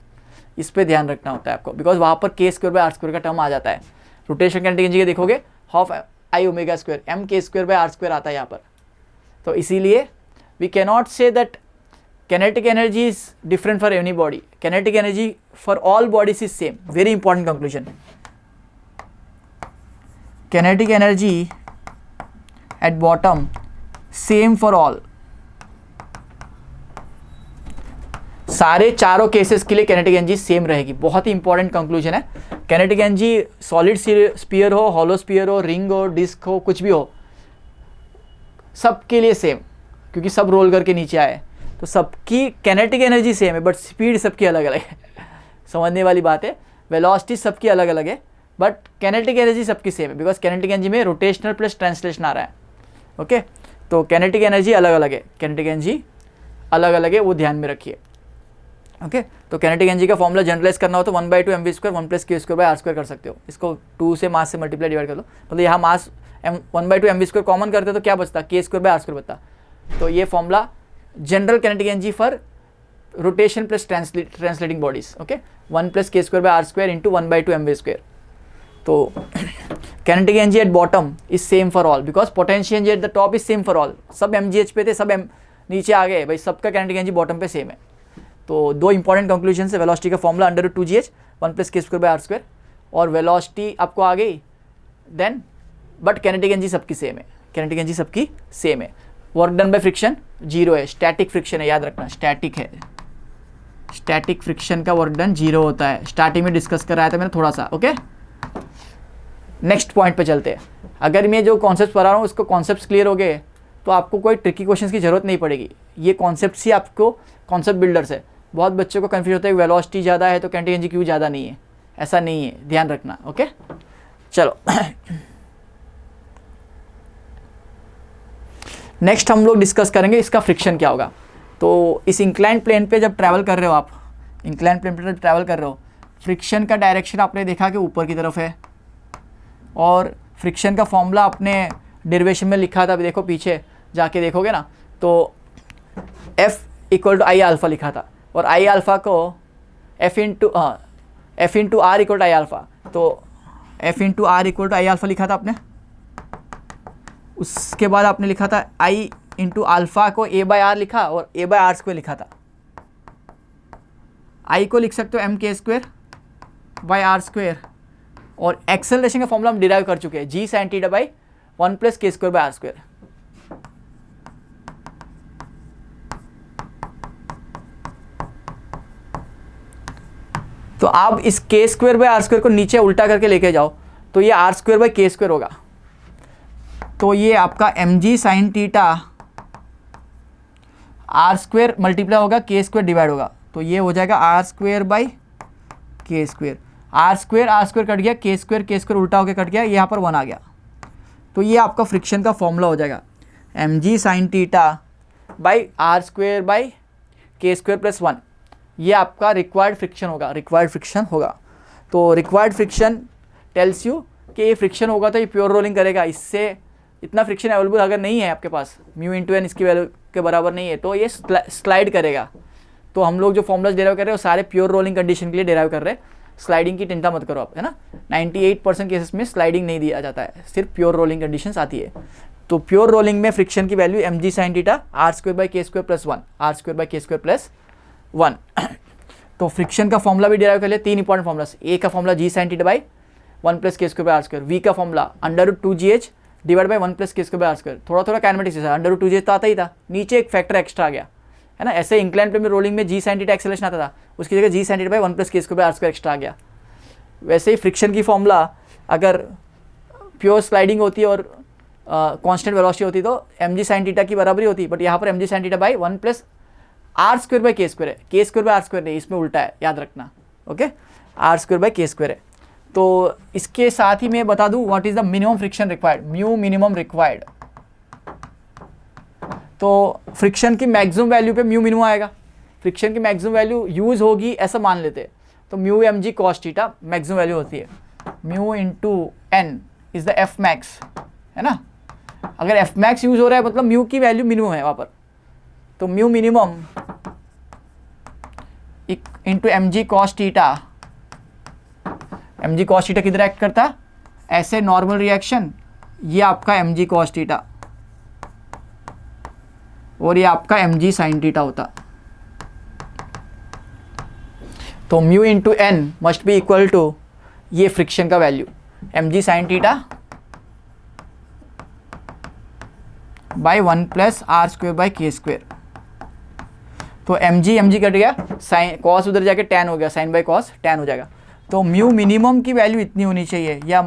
इस पर ध्यान रखना होता है आपको, बिकॉज वहाँ पर k²/r² का टर्म आ जाता है। रोटेशनल कैनेटिक एनर्जी के देखोगे हाफ I ω², mk²/r² आता है यहाँ पर। तो इसीलिए we cannot say that kinetic energy is different for any body. Kinetic energy for all bodies is same. Very important conclusion. Kinetic energy at bottom same for all. सारे चारों cases के लिए kinetic energy सेम रहेगी। बहुत ही important conclusion है। kinetic energy solid sphere हो, hollow sphere हो, ring हो, डिस्क हो, कुछ भी हो, सबके लिए सेम, क्योंकि सब रोल करके नीचे आए, तो सबकी kinetic एनर्जी सेम है, बट स्पीड सबकी अलग अलग है। समझने वाली बात है। वेलोसिटी सबकी अलग अलग है, बट kinetic एनर्जी सबकी सेम है, बिकॉज kinetic एनर्जी में रोटेशनल प्लस ट्रांसलेशन आ रहा है। ओके, तो kinetic एनर्जी अलग अलग है, kinetic एनर्जी अलग अलग है, वो ध्यान में रखिए। ओके, तो kinetic एनर्जी का फॉर्मूला जनरलाइज करना हो तो 1/2 mv² 1 + k²/r² कर सकते हो। इसको 2 से मास से मल्टीप्लाई डिवाइड कर लो, मतलब यहाँ मास 1/2 mv² कॉमन करते तो क्या बचता, k²/r² बचता। तो ये formula general kinetic energy for rotation plus translating bodies. Okay, 1 + k²/r² into 1/2 mv²। तो kinetic energy at bottom is same for all, because potential energy at the top is same for all. सब mgh पे थे, सब नीचे आ गए भाई, सबका kinetic energy bottom पे सेम है। तो दो इंपॉर्टेंट कंक्लूजन है, वेलोसिटी का formula under root 2gh 1 plus k² और वेलोसिटी आपको आ गई देन, बट कैनेटिक एनर्जी सबकी सेम है, कैनेटिक एनर्जी सबकी सेम है। वर्क डन बाय फ्रिक्शन 0 है, स्टैटिक फ्रिक्शन है, याद रखना स्टैटिक है, स्टैटिक फ्रिक्शन का वर्क डन 0 होता है, स्टार्टिंग में डिस्कस कराया था मैंने थोड़ा सा। ओके, नेक्स्ट पॉइंट पे चलते हैं। अगर मैं जो कॉन्सेप्ट पढ़ा रहा हूँ उसको कॉन्सेप्ट क्लियर हो गए तो आपको कोई ट्रिकी क्वेश्चंस की जरूरत नहीं पड़ेगी, ये कॉन्सेप्ट ही आपको कॉन्सेप्ट बिल्डर्स है। बहुत बच्चों को कन्फ्यूज होता है वेलोसिटी ज़्यादा है तो कैनेटिक एनर्जी क्यों ज़्यादा नहीं है, ऐसा नहीं है, ध्यान रखना। ओके चलो नेक्स्ट हम लोग डिस्कस करेंगे इसका फ्रिक्शन क्या होगा। तो इस इंक्लाइन प्लेन पे जब ट्रैवल कर रहे हो आप, इंक्लाइन प्लेन पे जब ट्रैवल कर रहे हो, फ्रिक्शन का डायरेक्शन आपने देखा कि ऊपर की तरफ है, और फ्रिक्शन का फॉर्मूला आपने डेरिवेशन में लिखा था, अभी देखो पीछे जाके देखोगे ना, तो F equal to I alpha लिखा था, और आई अल्फ़ा को F into R equal to I alpha, तो F into R equal to I alpha लिखा था आपने। उसके बाद आपने लिखा था I इंटू अल्फ़ा को A/R लिखा और A/R² लिखा था। I को लिख सकते हो mk² और एक्सेलरेशन का फॉर्मूला हम डिराइव कर चुके हैं, g sin theta by 1 plus k²/r²। तो आप इस k²/r² को नीचे उल्टा करके लेके जाओ तो ये r²/k² होगा, तो ये आपका mg sin theta r² multiply होगा k² डिवाइड होगा, तो ये हो जाएगा r²/k²। r² कट गया, k² उल्टा होकर कट गया, यहाँ पर 1 आ गया, तो ये आपका फ्रिक्शन का फॉर्मूला हो जाएगा mg sin theta by r²/k² plus 1। ये आपका रिक्वायर्ड फ्रिक्शन होगा, रिक्वायर्ड फ्रिक्शन होगा। तो रिक्वायर्ड फ्रिक्शन टेल्स यू कि ये फ्रिक्शन होगा तो ये प्योर रोलिंग करेगा, इससे इतना फ्रिक्शन अवेलेबल अगर नहीं है आपके पास, म्यू इंटू एन इसकी वैल्यू के बराबर नहीं है, तो ये स्लाइड करेगा। तो हम लोग जो फॉर्मूलाज डेराइव कर रहे हैं वो सारे प्योर रोलिंग कंडीशन के लिए डेराइव कर रहे हैं, स्लाइडिंग की चिंता मत करो आप, है ना। 98% केसेस में स्लाइडिंग नहीं दिया जाता है, सिर्फ प्योर रोलिंग कंडीशंस आती है। तो प्योर रोलिंग में फ्रिक्शन की value mg sin theta r²/k² plus 1, r²/k² plus 1। तो फ्रिक्शन का फॉर्मूला भी डेराइव कर लिया, 3 इंपॉर्टेंट फॉर्मुलास। ए का formula g sin theta by 1 plus k²/r², v का formula under root 2gh divide by 1 plus k²/r²। थोड़ा थोड़ा काइनेमेटिक्स है, अंडर रूट 2gh तो आता ही था, नीचे एक फैक्टर एक्स्ट्रा आ गया, है ना। ऐसे इंक्लाइन प्लेन में रोलिंग में g sin थीटा एक्सेलरेशन आता था, उसकी जगह g sin theta by 1 plus k²/r² extra आ गया। वैसे ही फ्रिक्शन की फॉर्मूला अगर प्योर स्लाइडिंग होती है और कांस्टेंट वेलोसिटी होती तो mg sin थीटा की बराबरी होती, बट यहाँ पर mg sin theta by 1 plus r²/k² है, k²/r² नहीं, इसमें उल्टा है, याद रखना। ओके, r²/k² है। तो इसके साथ ही मैं बता दूं what is the minimum friction required, mu minimum required. तो फ्रिक्शन की मैक्सिमम वैल्यू पे म्यू मिनिमम आएगा, फ्रिक्शन की मैक्सिमम वैल्यू यूज होगी ऐसा मान लेते हैं, तो mu mg cos theta maximum value होती है, mu into N is the F max, है ना। अगर एफ मैक्स यूज हो रहा है मतलब म्यू की वैल्यू मिनिमम है वहाँ पर, तो mu minimum into mg cos theta, mg cos theta किधर एक्ट करता है, ऐसे नॉर्मल रिएक्शन, ये आपका mg cos थीटा और ये आपका mg sin थीटा होता। तो mu into N must be equal to ये फ्रिक्शन का value mg sin theta by 1 plus r²/k²। तो mg कट गया, साइन कॉस उधर जाके tan हो गया, साइन बाई कॉस tan हो जाएगा। तो म्यू मिनिमम की वैल्यू इतनी होनी चाहिए, या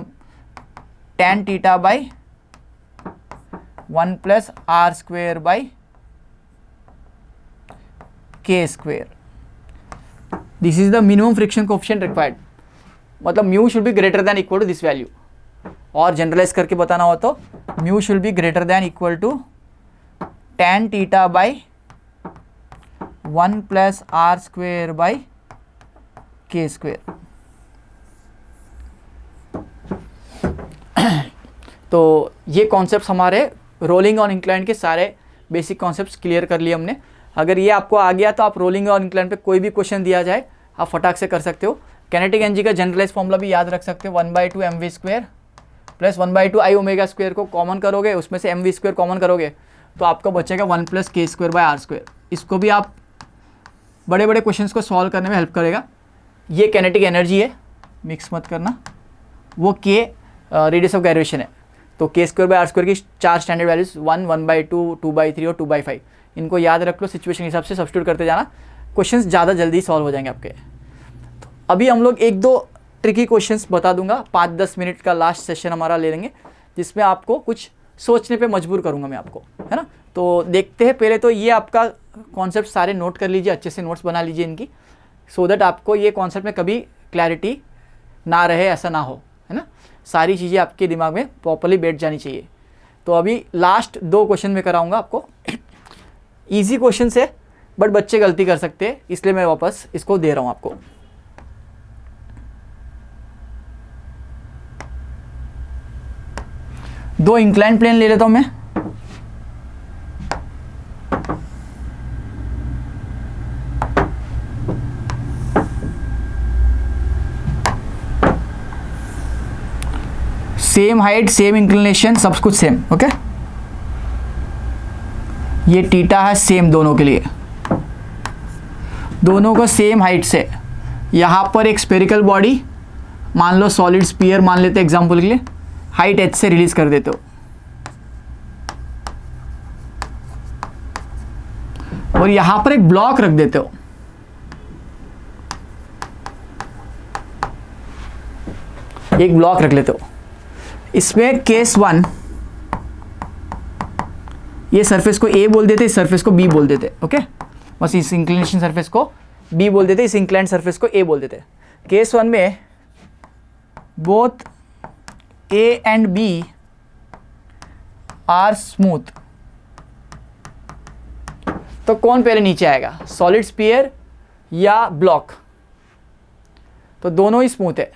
tan theta by 1 plus r²/k²। This is the minimum friction coefficient required, मतलब mu should be greater than equal to this value, और जनरलाइज करके बताना हो तो mu should be greater than equal to tan theta by 1 plus r²/k²। तो ये concepts हमारे rolling और इंक्लाइन के सारे बेसिक कॉन्सेप्ट्स क्लियर कर लिए हमने। अगर ये आपको आ गया तो आप रोलिंग और इंक्लाइन पे कोई भी क्वेश्चन दिया जाए आप फटाक से कर सकते हो। कैनेटिक एनर्जी का जनरलाइज फॉर्मूला भी याद रख सकते हो, 1/2 mv² प्लस 1/2 i ओमेगा² को कॉमन करोगे, उसमें से mv² कॉमन करोगे तो आपका बचेगा 1 प्लस k²/r²। इसको भी आप बड़े बड़े क्वेश्चंस को सॉल्व करने में हेल्प करेगा। ये काइनेटिक एनर्जी है, मिक्स मत करना, वो के रेडियस ऑफ गायरेशन है। तो के स्क्वायर बाय आर स्क्वायर की 4 स्टैंडर्ड वैल्यूज 1, 1/2, 2/3 और 2/5, इनको याद रख लो, सिचुएशन के हिसाब से सब्स्टिट्यूट करते जाना, क्वेश्चंस ज़्यादा जल्दी सॉल्व हो जाएंगे आपके। तो अभी हम लोग 1-2 ट्रिकी क्वेश्चंस बता दूंगा, 5-10 मिनट का लास्ट सेशन हमारा ले लेंगे, जिसमें आपको कुछ सोचने पे मजबूर करूंगा मैं आपको, है ना। तो देखते हैं, पहले तो ये आपका कॉन्सेप्ट सारे नोट कर लीजिए, अच्छे से नोट्स बना लीजिए इनकी, सो दैट आपको ये कॉन्सेप्ट में कभी क्लैरिटी ना रहे, ऐसा ना हो, है ना। सारी चीज़ें आपके दिमाग में प्रॉपरली बैठ जानी चाहिए। तो अभी लास्ट 2 क्वेश्चन में कराऊंगा आपको, ईजी क्वेश्चन है बट बच्चे गलती कर सकते हैं, इसलिए मैं वापस इसको दे रहा हूँ आपको। दो इंक्लाइन प्लेन ले लेता हूं मैं, सेम हाइट, सेम इंक्लिनेशन, सब कुछ सेम, ओके। ये थीटा है सेम दोनों के लिए, दोनों को सेम हाइट से। यहां पर एक स्फेरिकल बॉडी, मान लो सॉलिड स्फीयर मान लेते एग्जांपल के लिए, हाइट h से रिलीज कर देते हो, और यहां पर एक ब्लॉक रख देते हो, एक ब्लॉक रख लेते हो। इसमें केस 1, ये सरफेस को A बोल देते, इस सरफेस को B बोल देते, ओके। बस इस इंक्लिनेशन सरफेस को B बोल देते, इस इंक्लाइंड सरफेस को A बोल देते। केस 1 में both A and B are smooth, तो कौन पहले नीचे आएगा, सॉलिड स्फीयर या ब्लॉक? तो दोनों ही स्मूथ है,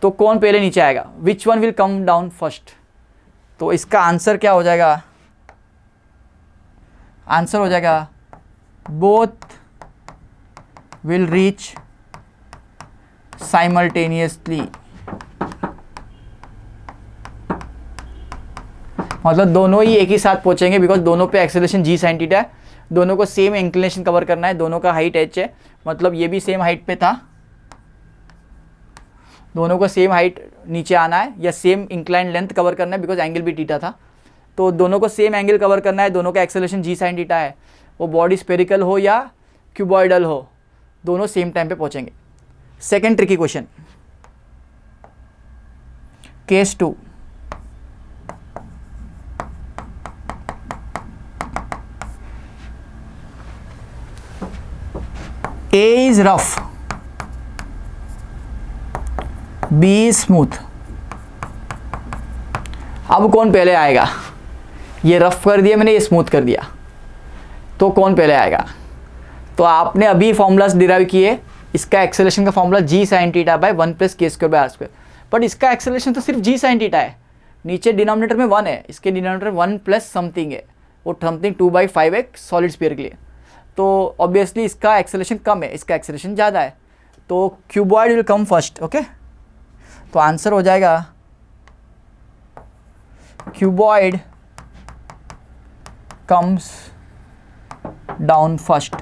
तो कौन पहले नीचे आएगा, which one will come down first? तो इसका आंसर क्या हो जाएगा, आंसर हो जाएगा बोथ विल रीच साइमल्टेनियसली, मतलब दोनों ही एक ही साथ पहुंचेंगे, बिकॉज दोनों पे एक्सेलरेशन g sin थीटा है, दोनों को सेम इंक्लिनेशन कवर करना है, दोनों का हाइट h है, मतलब ये भी सेम हाइट पे था, दोनों को सेम हाइट नीचे आना है या सेम इंक्लाइन लेंथ कवर करना है, बिकॉज एंगल भी थीटा था, तो दोनों को सेम एंगल कवर करना है, दोनों का एक्सेलरेशन g sin थीटा है, वो बॉडी स्फेरिकल हो या क्यूबॉइडल हो, दोनों सेम टाइम पे पहुंचेंगे। Second tricky question, case 2, A is rough, B is smooth। अब कौन पहले आएगा, ये रफ कर दिया मैंने, ये स्मूथ कर दिया, तो कौन पहले आएगा? तो आपने अभी फॉर्मूलास डिराइव किए, इसका एक्सेलरेशन का formula g sin theta by 1 + k² by r², but इसका एक्सेलरेशन तो सिर्फ g sin थीटा है, नीचे डिनोमिनेटर में 1 है, इसके डिनोमिनेटर 1 + समथिंग है, वो समथिंग 2/5 है सॉलिड स्फीयर के लिए, तो ऑब्वियसली इसका एक्सेलरेशन कम है, इसका एक्सेलरेशन ज़्यादा है, तो cuboid will come first, okay. तो आंसर हो जाएगा cuboid comes down first,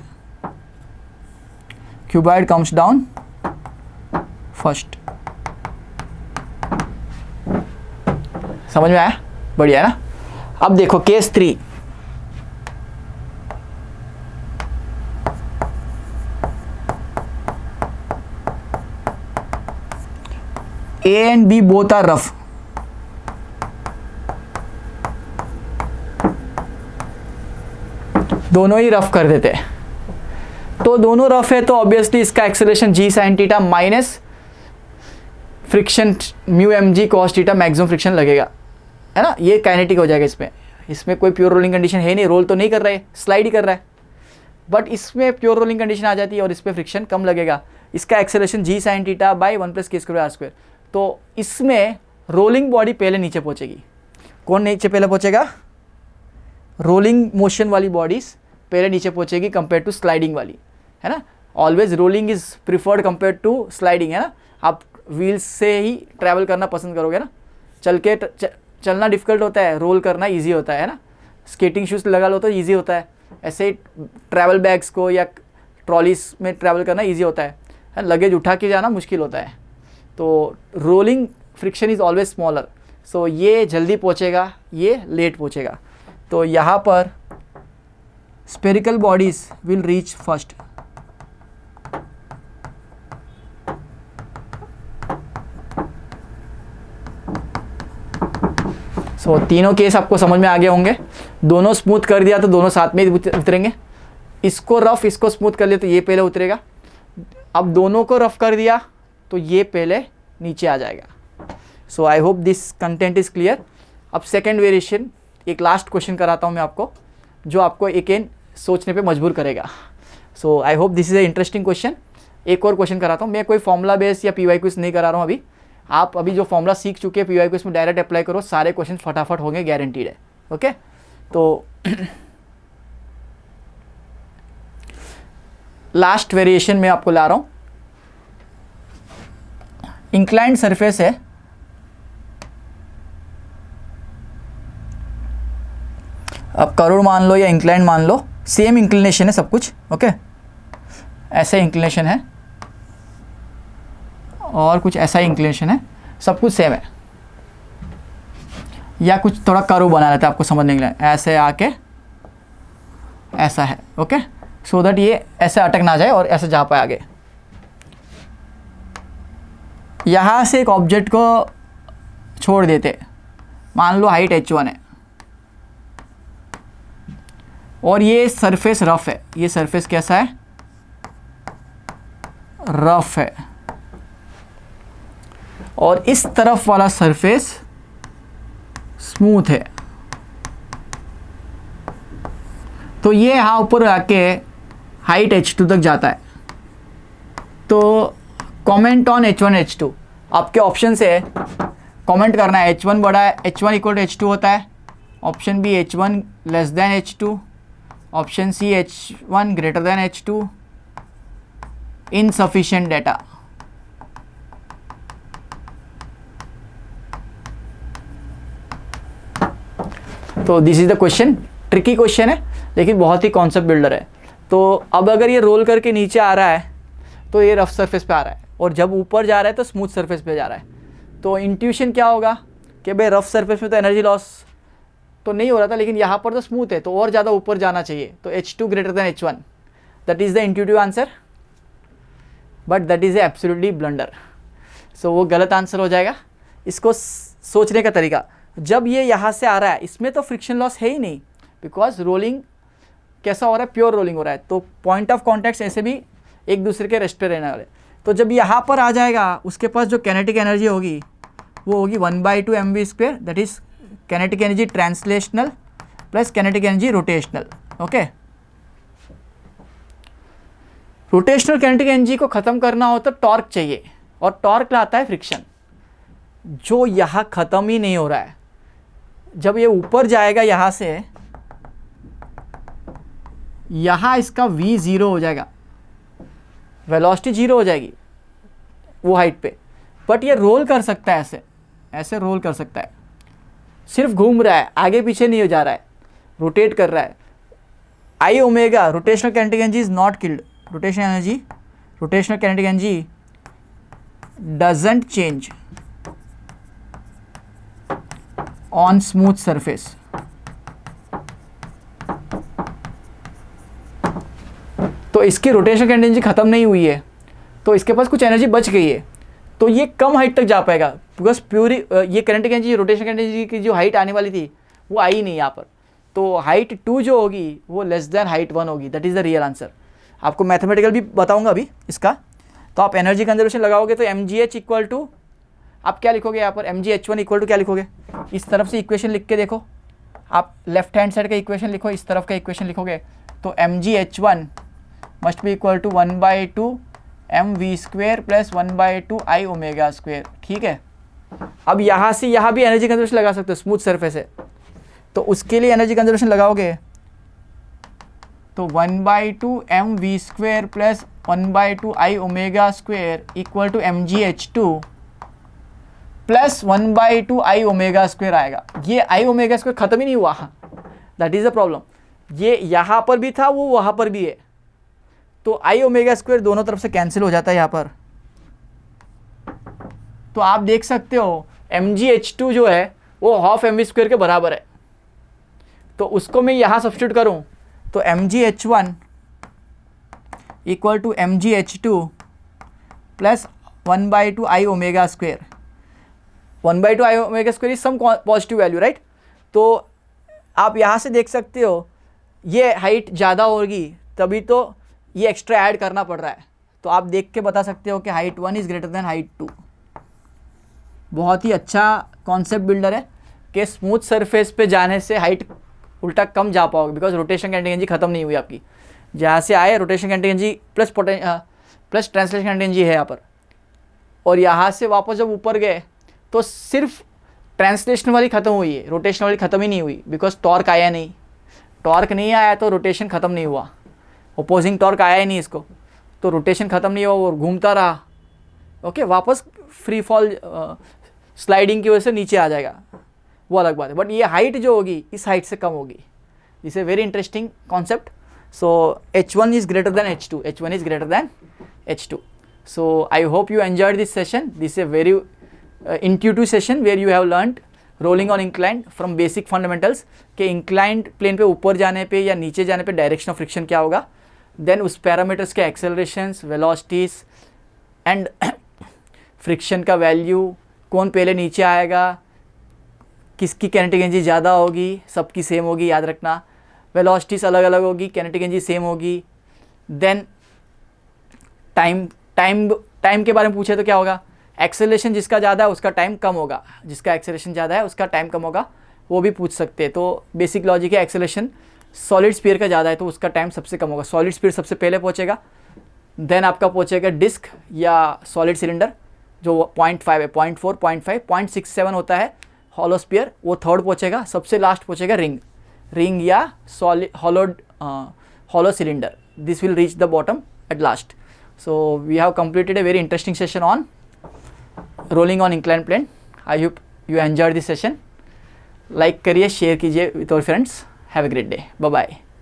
cuboid comes down first. समझ में आया? बढ़िया है ना। अब देखो case 3, A and B both are rough, दोनों ही रफ कर देते हैं, तो दोनों रफ है तो ऑब्वियसली इसका acceleration g sin theta minus friction mu mg cos theta maximum friction लगेगा, है ना। ये काइनेटिक हो जाएगा, इसमें कोई प्योर रोलिंग कंडीशन है नहीं, रोल तो नहीं कर रहा है, स्लाइड ही कर रहा है, बट इसमें प्योर रोलिंग कंडीशन आ जाती है और इस पर फ्रिक्शन कम लगेगा। इसका acceleration g sin theta by 1 + k² by r², तो इसमें रोलिंग बॉडी पहले नीचे पहुंचेगी। कौन नीचे पहले पहुंचेगा? रोलिंग मोशन वाली बॉडीज पहले नीचे पहुंचेगी कंपेयर टू स्लाइडिंग वाली, है ना। Always rolling is preferred compare to sliding, है ना। आप व्हील्स से ही ट्रैवल करना पसंद करोगे ना, चलना डिफिकल्ट होता है, रोल करना ईजी होता है ना। स्केटिंग शूज़ लगा लो तो ईजी होता है, ऐसे ट्रैवल बैग्स को या ट्रॉलीज में ट्रैवल करना ईजी होता है, लगेज उठा के जाना मुश्किल होता है। तो rolling friction is always smaller, so ये जल्दी पहुँचेगा, ये लेट पहुँचेगा। तो यहाँ पर spherical bodies will reach first. So तीनों केस आपको समझ में आ गए होंगे। दोनों स्मूथ कर दिया तो दोनों साथ में ही उतरेंगे, इसको रफ इसको स्मूथ कर लिया तो ये पहले उतरेगा। अब दोनों को रफ कर दिया तो ये पहले नीचे आ जाएगा। So I hope this content is clear. अब सेकेंड वेरिएशन, एक लास्ट क्वेश्चन कराता हूँ मैं आपको, जो आपको एक सोचने पे मजबूर करेगा। So I hope this is a interesting question. एक और क्वेश्चन कराता हूँ, मैं कोई फॉर्मूला बेस या पीवाई क्विज नहीं करा रहा हूँ अभी। आप अभी जो फॉर्मूला सीख चुके हैं पीवाई क्विज में डायरेक्ट अप्लाई करो, सारे क्वेश्चन फटाफट होंगे, गारंटीड है। ओके, तो लास्ट वेरिएशन में आपको ला रहा हूँ। इंक्लाइंड सरफेस है, अब कर्व मान लो या इंक्लाइंड मान लो, सेम इंक्लिनेशन है सब कुछ। ओके, ऐसे इंक्लिनेशन है और कुछ ऐसा ही इंक्लिनेशन है, सब कुछ सेम है। या कुछ थोड़ा कर्व बना लेता है आपको समझने के लिए, ऐसे आके ऐसा है। ओके, सो दैट ये ऐसे अटक ना जाए और ऐसे जा पाए आगे। यहाँ से एक ऑब्जेक्ट को छोड़ देते, मान लो हाइट h1 है और ये सरफेस रफ है। ये सरफेस कैसा है? रफ है। और इस तरफ वाला सरफेस स्मूथ है। तो ये यहाँ ऊपर आके हाइट h2 तक जाता है। तो कमेंट ऑन h1 h2, आपके ऑप्शन से कमेंट करना है। h1 बड़ा है, h1 इक्वल टू h2 होता है। Option B h1 less than h2, option C h1 greater than h2, insufficient data. तो this is the question. Tricky question है लेकिन बहुत ही कॉन्सेप्ट बिल्डर है। तो अब अगर ये रोल करके नीचे आ रहा है तो ये रफ सरफेस पे आ रहा है, और जब ऊपर जा रहा है तो स्मूथ सरफेस पे जा रहा है। तो इंट्यूशन क्या होगा कि भाई रफ सरफेस में तो एनर्जी लॉस तो नहीं हो रहा था, लेकिन यहाँ पर तो स्मूथ है तो और ज़्यादा ऊपर जाना चाहिए। तो h2 greater than h1, that is the intuitive answer, but that is a absolutely blunder. So वो गलत आंसर हो जाएगा। इसको सोचने का तरीका, जब ये यहाँ से आ रहा है इसमें तो फ्रिक्शन लॉस है ही नहीं, बिकॉज रोलिंग कैसा हो रहा है? प्योर रोलिंग हो रहा है। तो पॉइंट ऑफ कॉन्टैक्ट ऐसे भी एक दूसरे के रेस्ट पे रहने वाले। तो जब यहाँ पर आ जाएगा उसके पास जो कैनेटिक एनर्जी होगी वो होगी 1/2 mv², that is kinetic energy translational plus kinetic energy rotational. Okay, rotational kinetic energy को ख़त्म करना हो तो टॉर्क चाहिए, और टॉर्क लाता है फ्रिक्शन, जो यहाँ ख़त्म ही नहीं हो रहा है। जब ये ऊपर जाएगा यहाँ से, यहाँ इसका v 0 हो जाएगा, वेलोसिटी 0 हो जाएगी वो हाइट पे। बट ये रोल कर सकता है, ऐसे ऐसे रोल कर सकता है, सिर्फ घूम रहा है, आगे पीछे नहीं हो जा रहा है, रोटेट कर रहा है। I omega rotational kinetic energy is not killed, rotational kinetic energy doesn't change on smooth surface. तो इसकी रोटेशनल कैनेटिक एनर्जी खत्म नहीं हुई है, तो इसके पास कुछ एनर्जी बच गई है, तो ये कम हाइट तक जा पाएगा। बिकॉज प्यूरी ये kinetic energy, rotational kinetic energy की जो हाइट आने वाली थी वो आई नहीं यहाँ पर। तो हाइट 2 जो होगी वो लेस देन हाइट 1 होगी, that is the real answer. आपको मैथमेटिकल भी बताऊंगा अभी इसका। तो आप एनर्जी कंजर्वेशन लगाओगे तो mgh इक्वल टू, आप क्या लिखोगे यहाँ पर? mgh1 इक्वल टू क्या लिखोगे? इस तरफ से इक्वेशन लिख के देखो, आप लेफ्ट हैंड साइड का इक्वेशन लिखो, इस तरफ का इक्वेशन लिखोगे तो mgh1 must be equal to 1/2 mv² plus 1/2 i omega square. ठीक है, अब यहाँ से यहाँ भी एनर्जी कंजर्वेशन लगा सकते हो, स्मूथ सरफेस है तो उसके लिए एनर्जी कंजर्वेशन लगाओगे तो 1/2 mv² plus 1/2 i omega square equal to mgh2 plus 1/2 i omega square आएगा। ये i ओमेगा स्क्वेयर खत्म ही नहीं हुआ, दैट इज़ द प्रॉब्लम। ये यहाँ पर भी था, वो वहाँ पर भी है, तो आई ओमेगा स्क्वायर दोनों तरफ से कैंसिल हो जाता है यहाँ पर। तो आप देख सकते हो mgh2 जो है वो हाफ एम वी स्क्वायर के बराबर है। तो उसको मैं यहाँ सब्स्टिट्यूट करूँ तो mgh1 equal to mgh2 plus 1/2 I omega square. 1/2 I omega square is some positive value, right. तो आप यहाँ से देख सकते हो ये हाइट ज़्यादा होगी तभी तो ये एक्स्ट्रा ऐड करना पड़ रहा है। तो आप देख के बता सकते हो कि height 1 is greater than height 2। बहुत ही अच्छा कॉन्सेप्ट बिल्डर है कि स्मूथ सरफेस पे जाने से हाइट उल्टा कम जा पाओगे, बिकॉज रोटेशन कंटिजेंसी खत्म नहीं हुई आपकी। जहाँ से आए rotation contingency plus translation contingency है यहाँ पर, और यहाँ से वापस जब ऊपर गए तो सिर्फ ट्रांसलेशन वाली खत्म हुई है, रोटेशन वाली खत्म ही नहीं हुई, बिकॉज टॉर्क आया नहीं। टॉर्क नहीं आया तो रोटेशन ख़त्म नहीं हुआ, ओपोजिंग टॉर्क आया ही नहीं इसको, तो रोटेशन ख़त्म नहीं हुआ और घूमता रहा। ओके, वापस फ्री फॉल स्लाइडिंग की वजह से नीचे आ जाएगा, वो अलग बात है। बट ये हाइट जो होगी इस हाइट से कम होगी। This a very interesting concept. So h1 is greater than h2, h1 is greater than h2. So I hope you enjoyed this session. This is a very intuitive session where you have learned rolling on inclined from basic fundamentals कि inclined plane पे ऊपर जाने पे या नीचे जाने पे direction of friction क्या होगा, देन उस पैरामीटर्स के एक्सेलरेशंस, वेलोसिटीज एंड फ्रिक्शन का वैल्यू, कौन पहले नीचे आएगा, किसकी काइनेटिक एनर्जी ज़्यादा होगी, सबकी सेम होगी याद रखना, वेलोसिटीज अलग अलग होगी, काइनेटिक एनर्जी सेम होगी। देन टाइम के बारे में पूछे तो क्या होगा, एक्सेलरेशन जिसका ज़्यादा है उसका टाइम कम होगा, जिसका एक्सेलरेशन ज़्यादा है उसका टाइम कम होगा, वो भी पूछ सकते हैं। तो बेसिक लॉजिक है, एक्सेलरेशन सॉलिड स्फीयर का ज़्यादा है तो उसका टाइम सबसे कम होगा, सॉलिड स्फीयर सबसे पहले पहुँचेगा, देन आपका पहुँचेगा डिस्क या सॉलिड सिलेंडर जो 0.5 है, 0.4, 0.5, 0.67 होता है हॉलो स्फीयर, वो थर्ड पहुँचेगा, सबसे लास्ट पहुँचेगा रिंग या solid hollow cylinder. This will reach the bottom at last. So we have completed a very interesting session on rolling on inclined plane. I hope you enjoyed this session. Like करिए, share कीजिए with your friends. Have a great day. Bye bye.